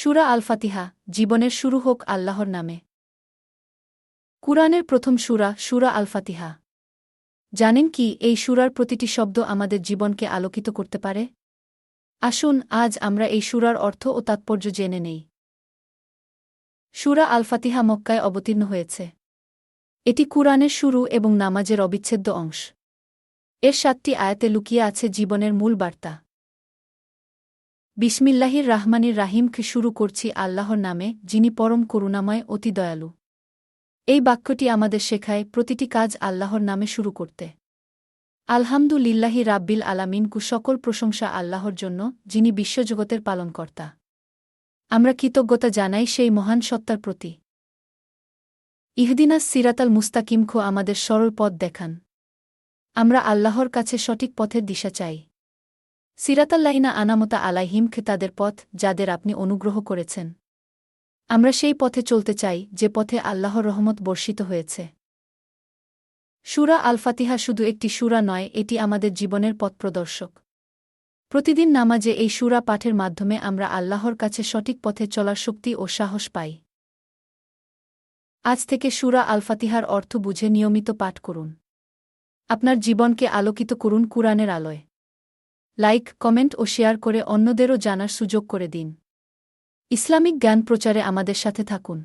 সূরা আল ফাতিহা, জীবনের শুরু হোক আল্লাহর নামে। কুরআনের প্রথম সূরা, সূরা আল ফাতিহা। জানেন কি, এই সূরার প্রতিটি শব্দ আমাদের জীবনকে আলোকিত করতে পারে? আসুন, আজ আমরা এই সূরার অর্থ ও তাৎপর্য জেনে নেই। সূরা আল ফাতিহা মক্কায় অবতীর্ণ হয়েছে। এটি কুরআনের শুরু এবং নামাজের অবিচ্ছেদ্য অংশ। এর ৭টি আয়াতে লুকিয়ে আছে জীবনের মূল বার্তা। বিসমিল্লাহির রাহমানির রাহিমকে শুরু করছি আল্লাহর নামে, যিনি পরম করুণাময়, অতি দয়ালু। এই বাক্যটি আমাদের শেখায় প্রতিটি কাজ আল্লাহর নামে শুরু করতে। আলহামদুলিল্লাহি রাব্বিল আলামিন, সকল প্রশংসা আল্লাহর জন্য, যিনি বিশ্বজগতের পালনকর্তা। আমরা কৃতজ্ঞতা জানাই সেই মহান সত্তার প্রতি। ইহদিনাস সিরাতাল মুস্তাকিম, আমাদের সরল পথ দেখান। আমরা আল্লাহর কাছে সঠিক পথের দিশা চাই। সিরাতাল্লাহিনা আনামতা আলাইহিম, তাদের পথ, যাদের আপনি অনুগ্রহ করেছেন। আমরা সেই পথে চলতে চাই যে পথে আল্লাহর রহমত বর্ষিত হয়েছে। সূরা আল ফাতিহা শুধু একটি সূরা নয়, এটি আমাদের জীবনের পথপ্রদর্শক। প্রতিদিন নামাজে এই সূরা পাঠের মাধ্যমে আমরা আল্লাহর কাছে সঠিক পথে চলার শক্তি ও সাহস পাই। আজ থেকে সূরা আল ফাতিহার অর্থ বুঝে নিয়মিত পাঠ করুন। আপনার জীবনকে আলোকিত করুন কুরআনের আলোয়। লাইক, কমেন্ট ও শেয়ার করে অন্যদেরও জানার সুযোগ করে দিন। ইসলামিক জ্ঞান প্রচারে আমাদের সাথে থাকুন।